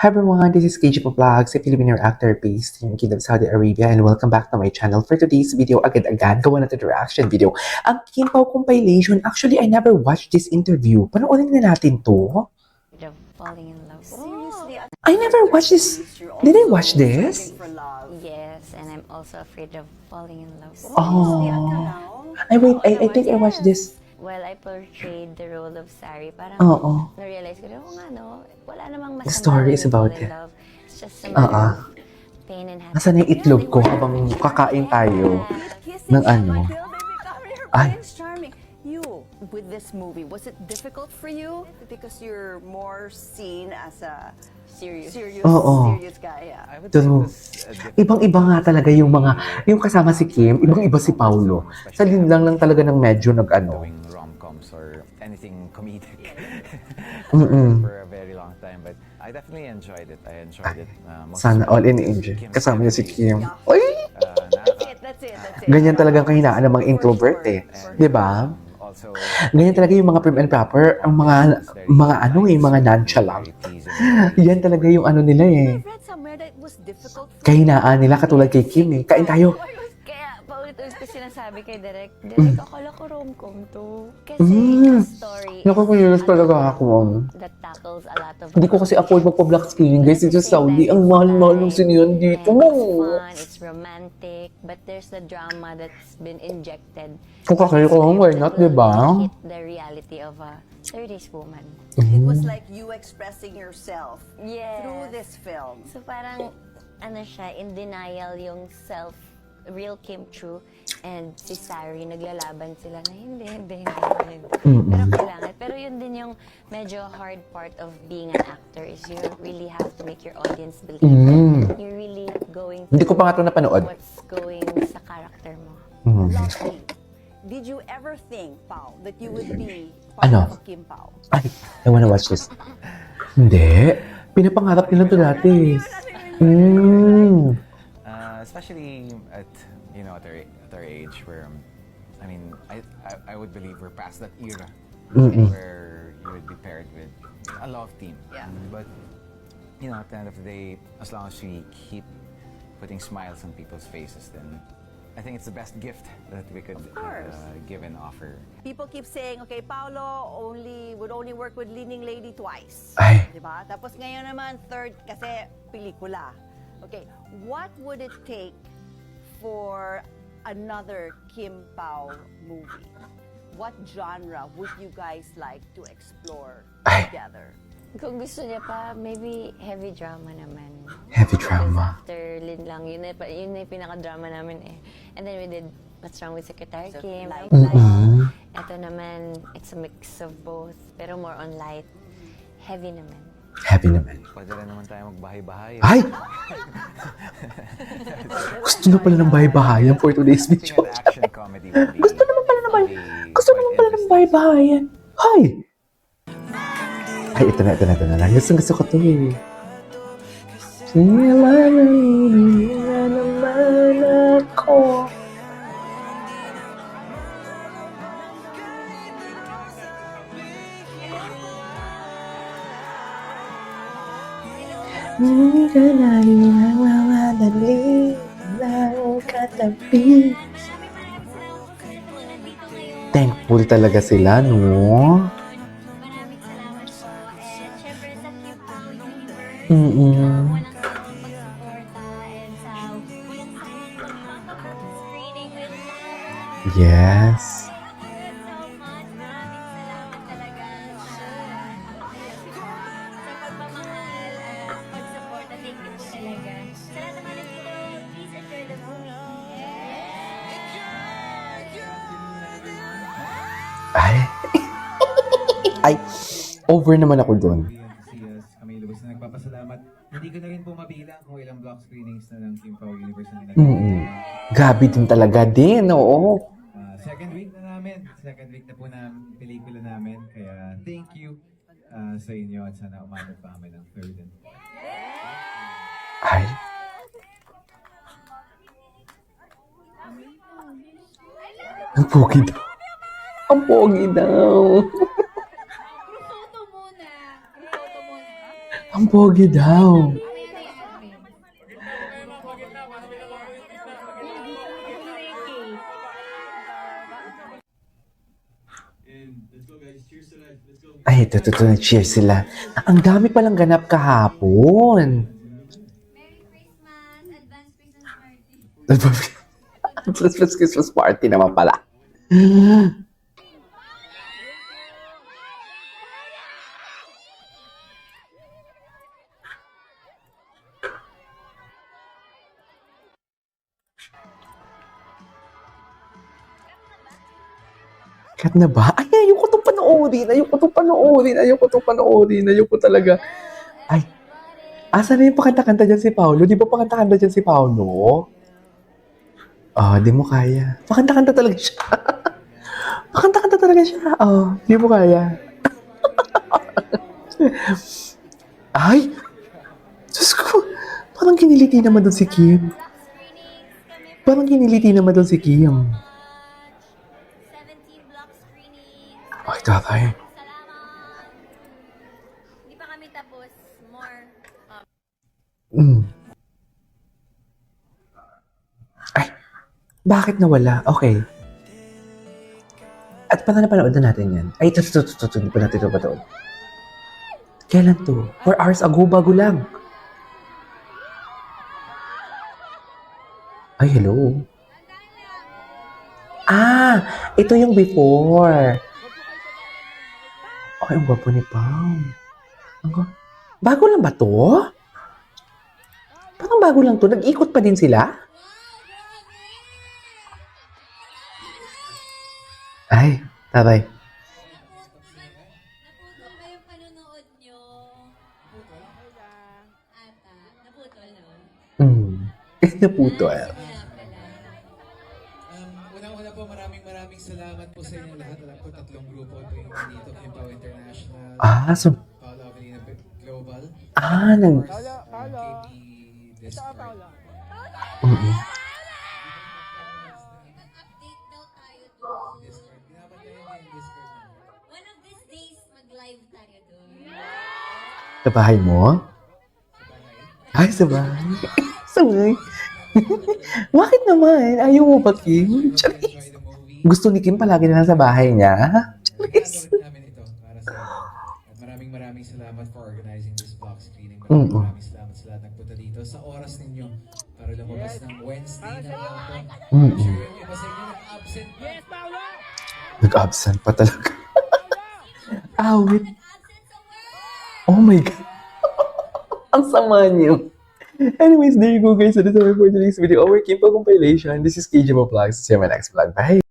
Hi everyone, this is KG Vlogs, a Filipino actor based in Kingdom, Saudi Arabia, and welcome back to my channel. For today's video, agad-agad, gawa natin the reaction video. Ang Kim Pao compilation, actually, I never watched this interview. Panoorin na natin to. Of falling in love. Seriously, I never watched this. Did I watch this? for love. Yes, and I'm also afraid of falling in love. Seriously, until Oh. now? I wait, I think I watched this. While I portrayed the role of Sari, parang Oo. na-realize ko, nga no, wala namang masama The story when is you about fall in it. love. It's just a matter of pain and happiness. Nasaan na yung itlog ko habang kakain tayo ng ano? Ay. Prince Charming. You, with this movie, was it difficult for you? Because you're more seen as a serious Oo. guy. Yeah. I would say it True. was difficult. Ibang-iba nga talaga yung yung kasama si Kim, ibang-iba si Paulo. Sa lang talaga ng medyo nag-ano. Doing rom-coms or anything comedic Mm-mm. for a very long time, but I definitely enjoyed it. I enjoyed it. Most Sana all in especially Angel. Kim's Kasama niya si chemistry. Kim. Uy! That's it. Ganyan talagang kahinaan ng mga introvert eh. Di ba? Also, Ganyan talaga yung mga prim and proper, ang mga ano eh, mga nonchalant. Yan talaga yung ano nila eh. I read somewhere that it was difficult for Kahinaan nila katulad kay Kim eh. Kain tayo. Kaya paulit-ulit ko sinasabi kay Direk, Mm. akala ko rom-com to. Kasi a story Nakakuyos talaga ako. that tackles a lot of Hindi ko kasi afford magpa-black screening guys. Dito sa Saudi, ang mahal-mahal ng sinihan dito. And it's fun, it's romantic, but there's the drama that's been injected. Kung kakaya ko, why not, di ba? Hit the reality of a 30s woman. it was like you expressing yourself Yes. through this film. So parang, ano siya, in denial yung real Kim Chu, and si Sari, naglalaban sila na hindi. Pero kailangan. Pero yun din yung medyo hard part of being an actor is you really have to make your audience believe that you're really going Hindi ko pa nga ito napanood. what's going sa character mo. Lovely. Did you ever think, Pao, that you would be part Ano? of Kim Pao? Ay, I wanna watch this. Hindi. Pinapangarap nila ito dati. especially at at our age where I mean I would believe we're past that era where you would be paired with a love team. Yeah. But at the end of the day, as long as we keep putting smiles on people's faces, then I think it's the best gift that we could course. give and offer. People keep saying, okay, Paolo would only work with Leading Lady twice. Ay. Diba? Tapos ngayon naman, third, kasi pelikula. Okay, what would it take for another Kim Pao movie? What genre would you guys like to explore Ay. together? Kung gusto niya pa, maybe heavy drama naman. Heavy Because drama. after Lin lang, yun na yung pinaka-drama namin eh. And then we did What's Wrong with Secretary So, Kim. light, Ito naman, it's a mix of both. Pero more on light. Heavy naman. Happy naman. Pwede rin naman tayo magbahay-bahay. Ay! Gusto na pala ng bahay-bahayan for today's video. Looking at action comedy would be Gusto naman pala ng interesting. bahay-bahayan. Hi! Ay, ito na. Gusto ko to eh. Sinalaman na naman ako. Hindi ka na mamadali ng katabi. Thankful talaga sila, no? Maraming salamat po. And syempre sa Q2 Universe, Mm-mm. walang sawang pagsuporta and sa walang sawang pag-screening with love. Yes. Thank you so much. Maraming salamat talaga sa pagmamahal at pagsuporta. Thank you po talaga. Sa lahat ng mga nagturo, please enjoy the movie. Ay. Ay. Over naman ako doon. Kami lubos na nagpapasalamat. Hindi ko na rin po mabilang kung ilang block screenings na ng Kim Pao Universe na Gabi din talaga din, oo. Second week na namin. Second week na po ng pelikula namin. Kaya thank you sa inyo at sana umabot pa kami ng third and fourth. Ay. Ang pogi daw. Ang pogi daw. Photo muna. Photo muna. Ang pogi daw. Ay, ito, nag-cheers sila. Ang dami palang ganap kahapon. Merry Christmas! Advance Christmas party! Christmas party naman pala. Kat na ba? Ay, ayoko itong panoorin. Ayoko talaga. Ay, asa na yung pakanta-kanta dyan si Paolo? Di ba pakanta-kanta dyan si Paolo? Di mo kaya. Pakanta-kanta talaga siya. Pakanta-kanta talaga siya. Di mo kaya. Ay! Diyos ko, parang kiniliti naman doon si Kim. Parang kiniliti naman doon si Kim. 17 block screenings. Ay, tatay. Salamat! Hindi pa kami tapos. More. Ay, bakit nawala? Okay. At paano napanood na natin yan? Ay, ito. Hindi pa natin ito panood. Kailan to? 4 hours ago, bago lang. Ay, hello. Ito yung before. Ay, ang gwapo ni Pao. Bago lang ba to? Parang bago lang to. Nag-ikot pa din sila? Ay, tatay. Naputol ba yung panonood nyo? Ata, naputol no? Naputol. Wala pala. Unang-una po, maraming salamat po sa inyo lahat. Alam ko, 3 grupo po yung dito, Kimpaw International, So, Paolo Avelina Global, nag... KB Discord. Mag-update daw tayo doon. Discord. Pinapatayin niya yung Discord namin. One of these days, mag-live tayo doon. Sa bahay mo? Ay, sa bahay. Sabay. Bakit naman? Ayaw mo ba, Kim? Enjoy the movie. Gusto ni Kim palagi na lang sa bahay niya. Charis. Ginagawa namin ito para sa inyo. At maraming salamat for organizing this block screening. Maraming salamat sa lahat nagpunta dito sa oras ninyo para lumabas ng Wednesday na lang po. I'm sure yung iba sa inyo nag-absent pa. Nag-absent pa talaga. Awit. Oh my God. Ang sama niyo. Anyways, there you go guys. So this is all for today's video. Our Kimpo compilation. This is KJ Vlogs. See you in my next vlog. Bye.